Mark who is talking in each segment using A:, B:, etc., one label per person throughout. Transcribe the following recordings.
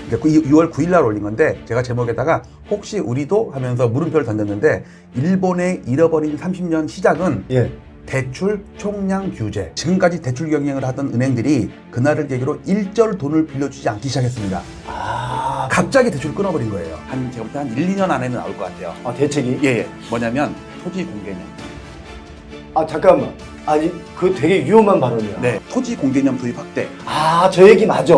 A: 이제 6월 9일 날 올린 건데 제가 제목에다가 혹시 우리도 하면서 물음표를 던졌는데 일본의 잃어버린 30년 시작은
B: 예.
A: 대출 총량 규제. 지금까지 대출 경쟁을 하던 은행들이 그날을 계기로 일절 돈을 빌려주지 않기 시작했습니다. 갑자기 대출을 끊어버린 거예요. 제가 볼 때 한 1, 2년 안에는 나올 것 같아요.
B: 대책이?
A: 예. 뭐냐면 토지 공개념.
B: 잠깐만. 아니, 그거 되게 위험한 발언이야.
A: 네. 토지 공개념 도입 확대.
B: 저 얘기 맞아.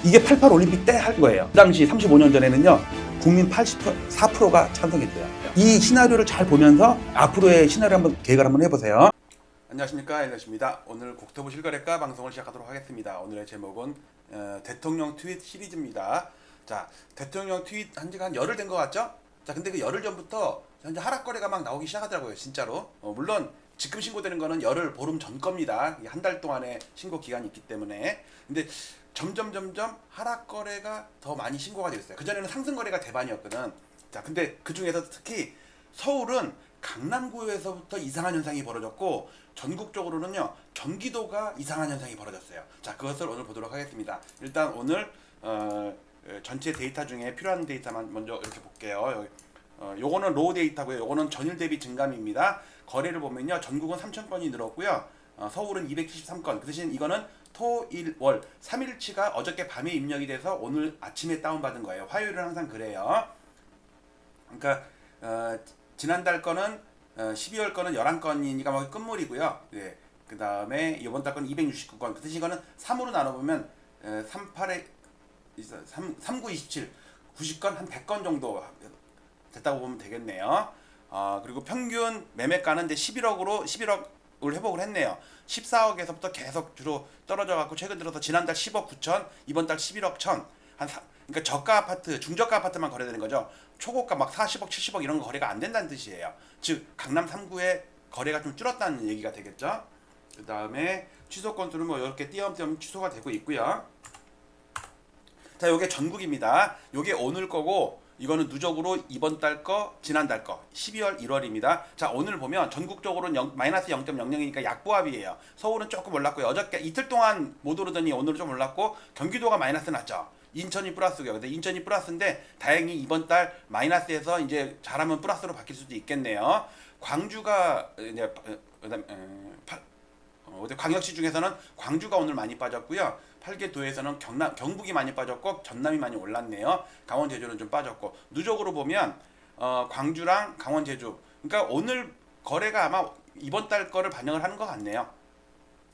A: 이게 88 올림픽 때 할 거예요. 그 당시 35년 전에는요. 국민 84%가 찬성했대요. 이 시나리오를 잘 보면서 앞으로의 시나리오 한번 계획을 한번 해보세요. 안녕하십니까, 엘리엇입니다. 오늘 국토부 실거래가 방송을 시작하도록 하겠습니다. 오늘의 제목은 대통령 트윗 시리즈입니다. 자, 대통령 트윗 한 지가 한 열흘 된 것 같죠? 자, 근데 그 열흘 전부터 현재 하락 거래가 막 나오기 시작하더라고요, 진짜로. 물론 지금 신고되는 거는 열흘 보름 전 겁니다. 한 달 동안의 신고 기간이 있기 때문에. 근데 점점 하락 거래가 더 많이 신고가 되어 있어요. 그전에는 상승 거래가 대반이었거든. 자, 근데 그 중에서 특히 서울은 강남구에서부터 이상한 현상이 벌어졌고 전국적으로는요 경기도가 이상한 현상이 벌어졌어요. 자, 그것을 오늘 보도록 하겠습니다. 일단 오늘 전체 데이터 중에 필요한 데이터만 먼저 이렇게 볼게요. 요거는 로우 데이터고요. 요거는 전일 대비 증감입니다. 거래를 보면요 전국은 3,000건이 늘었고요. 서울은 273건. 그 대신 이거는 토, 일, 월 3일치가 어저께 밤에 입력이 돼서 오늘 아침에 다운받은 거예요. 화요일은 항상 그래요. 그러니까 지난달 거는 12월 거는 11건이니까 뭐 끝물이고요. 예. 그 다음에 이번 달 거는 269건. 그 대신 이거는 3으로 나눠보면 38에 39, 27, 90건 한 100건 정도 됐다고 보면 되겠네요. 그리고 평균 매매가는 이제 11억을 회복을 했네요. 14억에서부터 계속 주로 떨어져 갖고 최근 들어서 지난달 10억 9천, 이번 달 11억 1천. 그러니까 저가 아파트, 중저가 아파트만 거래되는 거죠. 초고가 막 40억, 70억 이런 거 거래가 안 된다는 뜻이에요. 즉 강남 3구의 거래가 좀 줄었다는 얘기가 되겠죠. 그 다음에 취소 건수는 뭐 이렇게 띄엄띄엄 취소가 되고 있고요. 자, 요게 전국입니다. 요게 오늘 거고 이거는 누적으로 이번 달 거, 지난달 거 12월 1월입니다. 자, 오늘 보면 전국적으로는 마이너스 0.00이니까 약보합이에요. 서울은 조금 올랐고요. 어저께 이틀 동안 못 오르더니 오늘은 좀 올랐고 경기도가 마이너스 났죠. 인천이 플러스고요. 근데 인천이 플러스인데 다행히 이번 달 마이너스에서 이제 잘하면 플러스로 바뀔 수도 있겠네요. 광주가 이제 광역시 중에서는 광주가 오늘 많이 빠졌고요. 8개 도에서는 경북이 많이 빠졌고 전남이 많이 올랐네요. 강원 제주는 좀 빠졌고 누적으로 보면 광주랑 강원 제주 그러니까 오늘 거래가 아마 이번 달 거를 반영을 하는 것 같네요.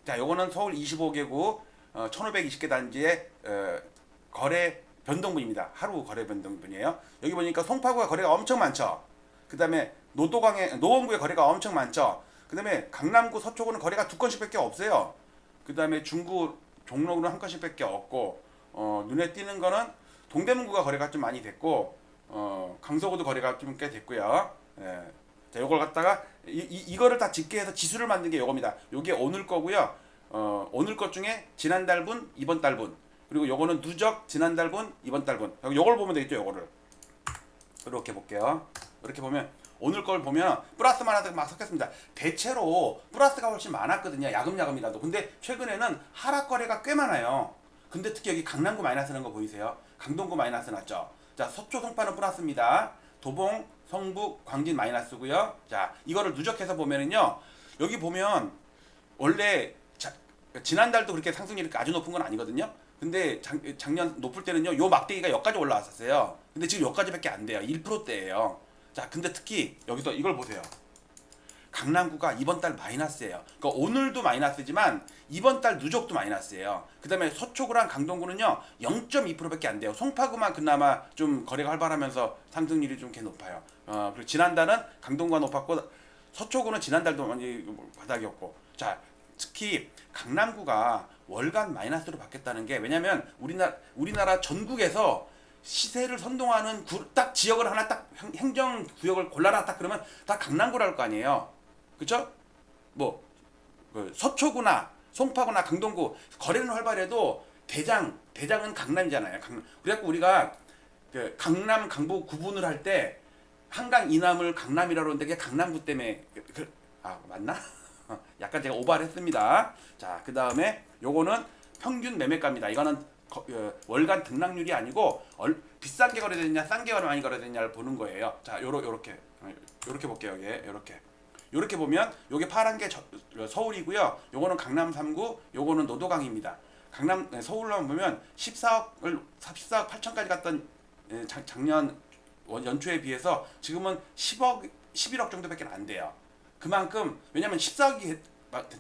A: 자, 요거는 서울 25개구 1520개 단지의 거래 변동분입니다. 하루 거래 변동분이에요. 여기 보니까 송파구가 거래가 엄청 많죠. 그 다음에 노원구의 거래가 엄청 많죠. 그 다음에 강남구 서초구는 거래가 2건씩 밖에 없어요. 그 다음에 중구 종로구는 1건씩 밖에 없고 눈에 띄는 거는 동대문구가 거래가 좀 많이 됐고 강서구도 거래가 좀 꽤 됐고요. 예. 자, 요걸 갖다가 이거를 다 집계해서 지수를 만든 게 요겁니다. 요게 오늘 거고요. 오늘 것 중에 지난달 분, 이번 달 분. 그리고 요거는 누적 지난달 분, 이번 달 분. 요걸 보면 되겠죠, 요거를. 이렇게 볼게요. 이렇게 보면 오늘 걸 보면 플러스 마이너스가 막 섞였습니다. 대체로 플러스가 훨씬 많았거든요. 야금야금이라도. 근데 최근에는 하락 거래가 꽤 많아요. 근데 특히 여기 강남구 마이너스 는 거 보이세요? 강동구 마이너스 났죠. 자, 서초 송파는 플러스입니다. 도봉, 성북, 광진 마이너스고요. 자, 이거를 누적해서 보면은요. 여기 보면 원래 지난달도 그렇게 상승률이 아주 높은 건 아니거든요. 근데 작년 높을 때는요. 요 막대기가 여기까지 올라왔었어요. 근데 지금 여기까지밖에 안 돼요. 1%대예요. 자, 근데 특히 여기서 이걸 보세요. 강남구가 이번 달 마이너스예요. 그러니까 오늘도 마이너스지만 이번 달 누적도 마이너스예요. 그 다음에 서초구랑 강동구는요 0.2%밖에 안 돼요. 송파구만 그나마 좀 거래가 활발하면서 상승률이 좀 꽤 높아요. 그리고 지난달은 강동구가 높았고 서초구는 지난달도 많이 바닥이었고. 자, 특히 강남구가 월간 마이너스로 바뀌었다는 게 왜냐면 우리나라 전국에서 시세를 선동하는 딱 지역을 하나 딱 행정 구역을 골라라 딱 그러면 다 강남구랄 거 아니에요. 그쵸? 뭐 서초구나 송파구나 강동구 거래는 활발해도 대장은 강남이잖아요. 그래갖고 우리가 그 강남 강북 구분을 할 때 한강 이남을 강남이라고 하는데 그게 강남구 때문에 맞나? 약간 제가 오버를 했습니다. 자, 그 다음에 요거는 평균 매매가입니다. 이거는 월간 등락률이 아니고 비싼 게 거래되느냐 싼 게 많이 거래되느냐를 보는 거예요. 자, 요렇게 볼게요. 요렇게 보면 요게 파란 게 서울이고요. 요거는 강남 3구, 요거는 노도강입니다. 서울로 보면 14억 8천까지 갔던 작년 연초에 비해서 지금은 11억 정도밖에 안 돼요. 그만큼 왜냐면 14억이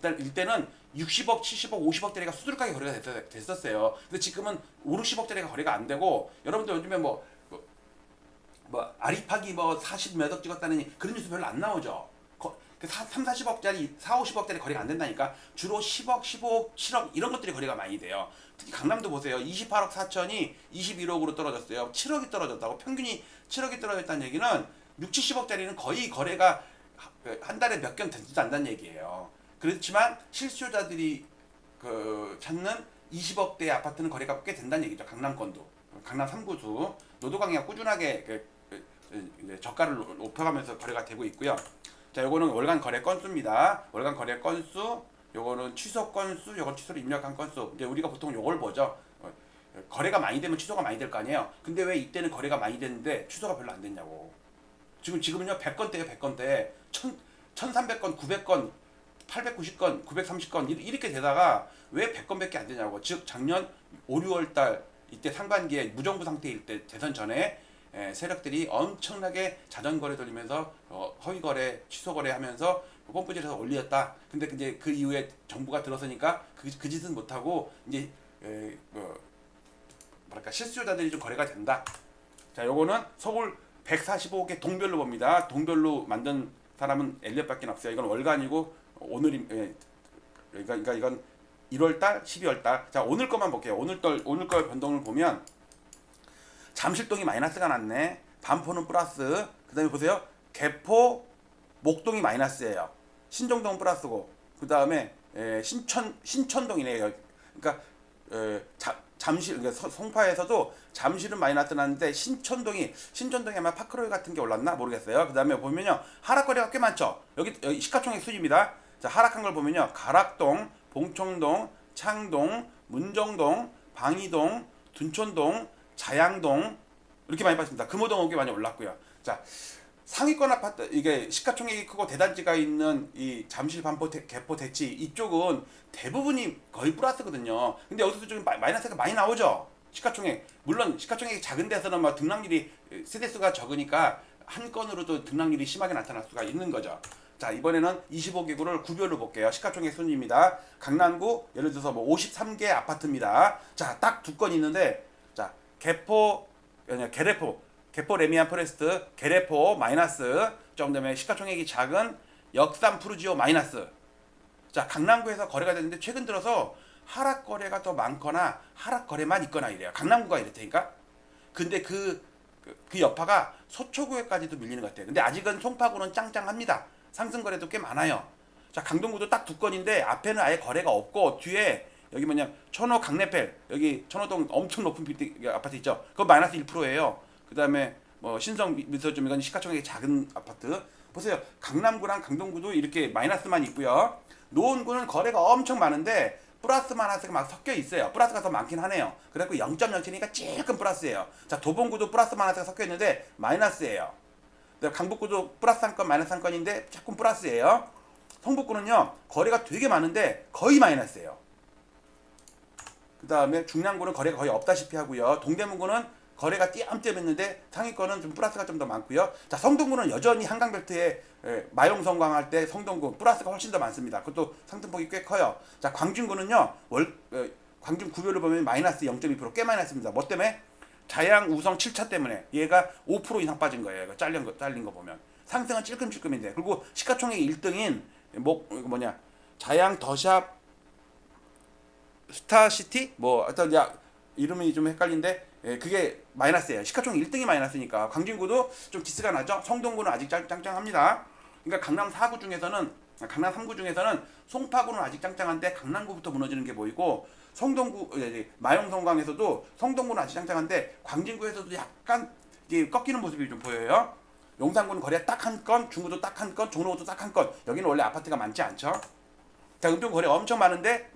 A: 됐을 때는 60억, 70억, 50억짜리가 수두룩하게 거래가 됐었어요. 근데 지금은 5, 60억짜리가 거래가 안 되고 여러분들 요즘에 뭐 아리팍이 40 몇 억 찍었다는 그런 뉴스 별로 안 나오죠. 3, 40억짜리, 4, 50억짜리 거래가 안 된다니까. 주로 10억, 15억, 7억 이런 것들이 거래가 많이 돼요. 특히 강남도 보세요. 28억 4천이 21억으로 떨어졌어요. 7억이 떨어졌다고. 평균이 7억이 떨어졌다는 얘기는 6, 70억짜리는 거의 거래가 한 달에 몇 건 되지도 않는다는 얘기예요. 그렇지만 실수요자들이 찾는 20억대 아파트는 거래가 꽤 된다는 얘기죠. 강남권도. 강남 3구수. 노도강이가 꾸준하게 저가를 높여가면서 거래가 되고 있고요. 자, 요거는 월간 거래 건수입니다. 월간 거래 건수, 요거는 취소 건수, 요건 취소를 입력한 건수. 이제 우리가 보통 요걸 보죠. 거래가 많이 되면 취소가 많이 될 거 아니에요. 근데 왜 이때는 거래가 많이 됐는데 취소가 별로 안 됐냐고. 지금은요 100건대예요. 100건대. 1300건, 900건, 890건, 930건 이렇게 되다가 왜 100건밖에 안 되냐고. 즉 작년 5, 6월 달 이때 상반기에 무정부 상태일 때 대선 전에 세력들이 엄청나게 자전거래 돌리면서 허위거래, 취소거래 하면서 펌프질해서 올렸다. 근데 이제 그 이후에 정부가 들어서니까 그 짓은 못하고 이제 실수요자들이 좀 거래가 된다. 자, 요거는 서울 145개 동별로 봅니다. 동별로 만든 사람은 엘리엇밖에 없어요. 이건 월간이고 오늘이 그러니까 이건 1월달, 12월달. 자, 오늘 것만 볼게요. 오늘 거 변동을 보면 잠실동이 마이너스가 났네. 반포는 플러스. 그다음에 보세요. 개포, 목동이 마이너스예요. 신정동 플러스고. 그다음에 신천동이네요. 그러니까 잠실, 그러니까 송파에서도 잠실은 마이너스 났는데 신천동이 아마 파크로이 같은 게 올랐나 모르겠어요. 그다음에 보면요 하락거래가 꽤 많죠. 여기 시가총액 수지입니다. 자, 하락한 걸 보면요 가락동, 봉청동, 창동, 문정동, 방이동, 둔촌동, 자양동 이렇게 많이 빠졌습니다. 금호동 꽤 많이 올랐고요. 자, 상위권 아파트 이게 시가총액이 크고 대단지가 있는 이 잠실, 반포, 개포, 대치 이쪽은 대부분이 거의 플러스거든요. 근데 여기서 좀 마이너스가 많이 나오죠. 시가총액 물론 시가총액이 작은 데서는 막 등락률이 세대수가 적으니까 한 건으로도 등락률이 심하게 나타날 수가 있는 거죠. 자, 이번에는 25개구를 구별로 볼게요. 시가총액 순입니다. 강남구 예를 들어서 뭐 53개 아파트입니다. 자, 딱 두 건 있는데 자, 개포 레미안 포레스트, 게레포 마이너스, 좀 때문에 시가총액이 작은 역삼 푸르지오 마이너스. 자, 강남구에서 거래가 됐는데 최근 들어서 하락 거래가 더 많거나 하락 거래만 있거나 이래요. 강남구가 이렇다니까. 근데 그 여파가 서초구에까지도 밀리는 것 같아요. 근데 아직은 송파구는 짱짱합니다. 상승 거래도 꽤 많아요. 자, 강동구도 딱 두 건인데 앞에는 아예 거래가 없고 뒤에 여기 뭐냐 천호 강내펠 여기 천호동 엄청 높은 빌딩 아파트 있죠. 그거 마이너스 1%예요. 그다음에 뭐 신성 미소점 이건 시가총액이 작은 아파트. 보세요. 강남구랑 강동구도 이렇게 마이너스만 있고요. 노원구는 거래가 엄청 많은데 플러스 마이너스가 막 섞여 있어요. 플러스가 더 많긴 하네요. 그래갖고 0.07이니까 조금 플러스예요. 자, 도봉구도 플러스 마이너스가 섞여 있는데 마이너스예요. 강북구도 플러스 한 건 마이너스 한 건인데 조금 플러스예요. 성북구는요 거래가 되게 많은데 거의 마이너스예요. 그 다음에 중랑구는 거래가 거의 없다시피 하고요. 동대문구는 거래가 띄엄띄엄 있는데 상위권은 좀 플러스가 좀 더 많고요. 자, 성동구는 여전히 한강벨트에 마용성광 할 때 성동구 플러스가 훨씬 더 많습니다. 그것도 상승폭이 꽤 커요. 자, 광진구는요 광진 구별로 보면 마이너스 0.2% 꽤 마이너스입니다. 뭐 때문에? 자양 우성 7차 때문에 얘가 5% 이상 빠진 거예요. 이거 잘린 거 보면 상승은 찔끔찔끔인데. 그리고 시가총액 1등인 자양 더샵 스타시티 뭐 어떤 이름이 좀 헷갈린데 그게 마이너스예요. 시가총액 1등이 마이너스니까 광진구도 좀 디스가 나죠. 성동구는 아직 짱짱합니다. 그러니까 강남 3구 중에서는 송파구는 아직 짱짱한데 강남구부터 무너지는 게 보이고 성동구 마용성광에서도 성동구는 아직 짱짱한데 광진구에서도 약간 이게 꺾이는 모습이 좀 보여요. 용산구는 거래 딱 한 건, 중구도 딱 한 건, 종로구도 딱 한 건. 여기는 원래 아파트가 많지 않죠. 자, 은평 거래 엄청 많은데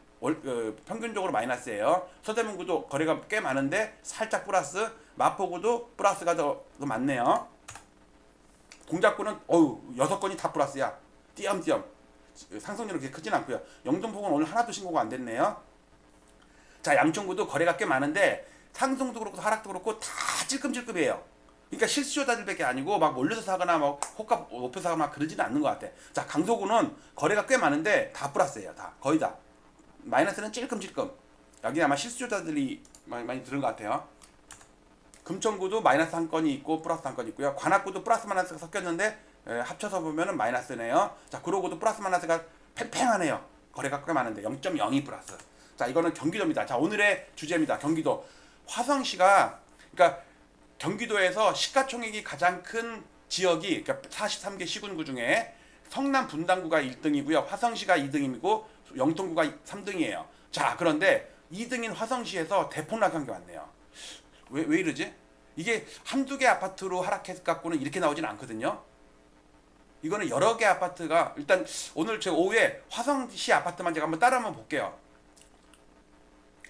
A: 평균적으로 마이너스예요. 서대문구도 거래가 꽤 많은데 살짝 플러스, 마포구도 플러스가 더 많네요. 동작구는 6건이 다 플러스야. 띄엄띄엄. 상승률은 그렇게 크진 않고요. 영등포구는 오늘 하나도 신고가 안 됐네요. 자, 양천구도 거래가 꽤 많은데 상승도 그렇고 하락도 그렇고 다 찔끔찔끔해요. 그러니까 실수요자들밖에 아니고 막 몰려서 사거나 막 호가 높여서 사거나 그러지는 않는 것 같아. 자, 강서구는 거래가 꽤 많은데 다 플러스예요. 다 거의 다. 마이너스는 찔끔찔끔. 여기 아마 실수요자들이 많이 들은 것 같아요. 금천구도 마이너스 한 건이 있고 플러스 한 건이 있고요. 관악구도 플러스 마이너스가 섞였는데 합쳐서 보면은 마이너스네요. 자, 구로구도 플러스 마이너스가 팽팽하네요. 거래가 꽤 많은데 0.02 플러스. 자, 이거는 경기도입니다. 자, 오늘의 주제입니다. 경기도. 화성시가 그러니까 경기도에서 시가총액이 가장 큰 지역이 그러니까 43개 시군구 중에 성남 분당구가 1등이고요. 화성시가 2등이고 영통구가 3등이에요. 자, 그런데 2등인 화성시에서 대폭락한 게 왔네요. 왜 이러지? 이게 한두 개 아파트로 하락해서 갖고는 이렇게 나오진 않거든요. 이거는 여러 개 아파트가 일단 오늘 제가 오후에 화성시 아파트만 제가 한번 따라 한번 볼게요.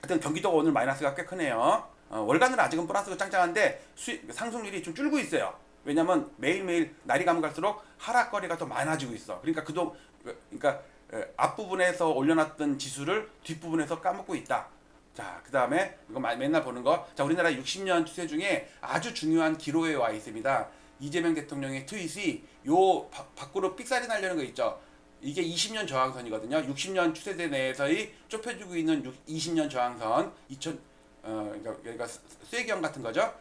A: 하여튼 경기도가 오늘 마이너스가 꽤 크네요. 월간은 아직은 플러스가 짱짱한데 상승률이 좀 줄고 있어요. 왜냐면 매일매일 날이 가면 갈수록 하락거리가 더 많아지고 있어. 그러니까 앞부분에서 올려놨던 지수를 뒷부분에서 까먹고 있다. 자, 그 다음에 이거 맨날 보는 거. 자, 우리나라 60년 추세 중에 아주 중요한 기로에 와 있습니다. 이재명 대통령의 트윗이 요 밖으로 삑사리 나려는 거 있죠. 이게 20년 저항선이거든요. 60년 추세대 내에서의 좁혀지고 있는 20년 저항선. 그러니까 쐐기형 같은 거죠.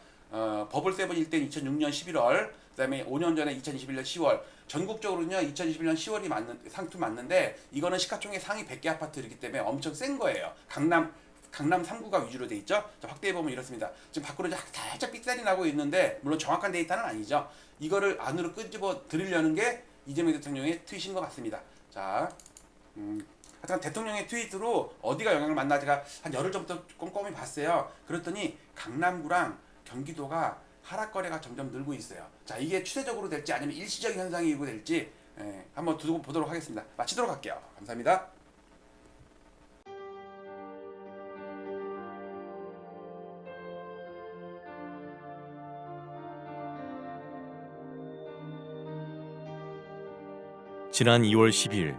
A: 버블 세븐일 때 2006년 11월, 그다음에 5년 전에 2021년 10월. 전국적으로는요 2021년 10월이 상투 맞는데 이거는 시가총액 상위 100개 아파트이기 때문에 엄청 센 거예요. 강남 3구가 위주로 돼 있죠. 자, 확대해 보면 이렇습니다. 지금 밖으로 살짝 삑살이 나고 있는데 물론 정확한 데이터는 아니죠. 이거를 안으로 끄집어 드리려는 게 이재명 대통령의 트윗인 것 같습니다. 자, 하여튼 대통령의 트윗으로 어디가 영향을 받나 제가 한 열흘 전부터 꼼꼼히 봤어요. 그랬더니 강남구랑 경기도가 하락거래가 점점 늘고 있어요. 자, 이게 추세적으로 될지 아니면 일시적인 현상이고 될지 한번 두고 보도록 하겠습니다. 마치도록 할게요. 감사합니다.
C: 지난 2월 12일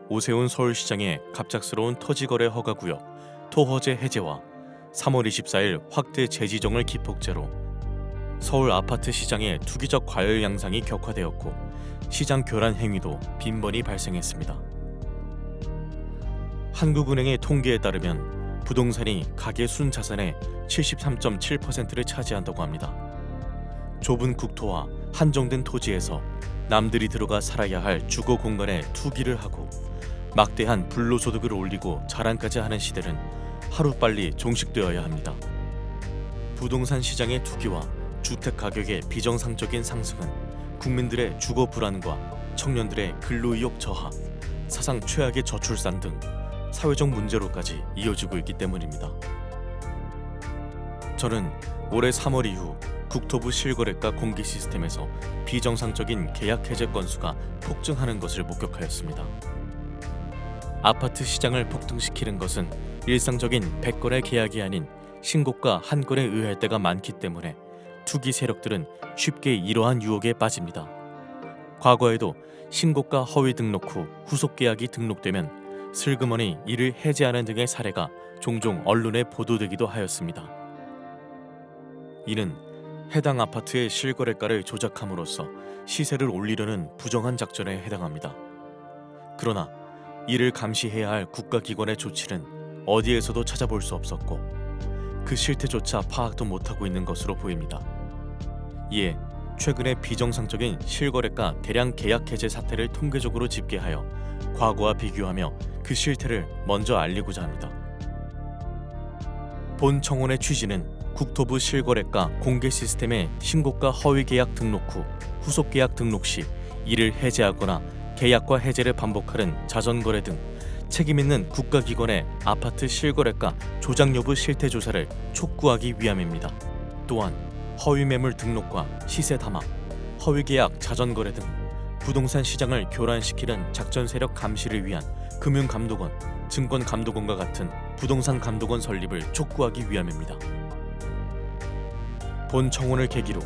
C: 오세훈 서울시장의 갑작스러운 토지거래 허가구역 토허제 해제와 3월 24일 확대 재지정을 기폭제로 서울 아파트 시장의 투기적 과열 양상이 격화되었고 시장 교란 행위도 빈번히 발생했습니다. 한국은행의 통계에 따르면 부동산이 가계 순자산의 73.7%를 차지한다고 합니다. 좁은 국토와 한정된 토지에서 남들이 들어가 살아야 할 주거 공간에 투기를 하고 막대한 불로소득을 올리고 자랑까지 하는 시대는 하루빨리 종식되어야 합니다. 부동산 시장의 투기와 주택 가격의 비정상적인 상승은 국민들의 주거 불안과 청년들의 근로의욕 저하, 사상 최악의 저출산 등 사회적 문제로까지 이어지고 있기 때문입니다. 저는 올해 3월 이후 국토부 실거래가 공개 시스템에서 비정상적인 계약 해제 건수가 폭증하는 것을 목격하였습니다. 아파트 시장을 폭등시키는 것은 일상적인 100건의 계약이 아닌 신고가 한 건에 의할 때가 많기 때문에 투기 세력들은 쉽게 이러한 유혹에 빠집니다. 과거에도 신고가 허위 등록 후 후속 계약이 등록되면 슬그머니 이를 해제하는 등의 사례가 종종 언론에 보도되기도 하였습니다. 이는 해당 아파트의 실거래가를 조작함으로써 시세를 올리려는 부정한 작전에 해당합니다. 그러나 이를 감시해야 할 국가기관의 조치는 어디에서도 찾아볼 수 없었고 그 실태조차 파악도 못하고 있는 것으로 보입니다. 이에 최근에 비정상적인 실거래가 대량 계약 해제 사태를 통계적으로 집계하여 과거와 비교하며 그 실태를 먼저 알리고자 합니다. 본 청원의 취지는 국토부 실거래가 공개 시스템의 신고가 허위 계약 등록 후 후속 계약 등록 시 이를 해제하거나 계약과 해제를 반복하는 자전거래 등 책임있는 국가기관의 아파트 실거래가 조작 여부 실태 조사를 촉구하기 위함입니다. 또한 허위 매물 등록과 시세 담합, 허위 계약 자전거래 등 부동산 시장을 교란시키는 작전 세력 감시를 위한 금융감독원, 증권감독원과 같은 부동산 감독원 설립을 촉구하기 위함입니다. 본 청원을 계기로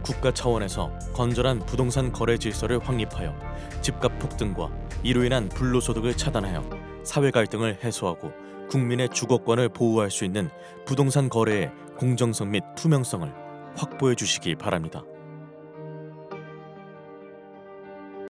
C: 국가 차원에서 건전한 부동산 거래 질서를 확립하여 집값 폭등과 이로 인한 불로소득을 차단하여 사회 갈등을 해소하고 국민의 주거권을 보호할 수 있는 부동산 거래의 공정성 및 투명성을 확보해 주시기 바랍니다.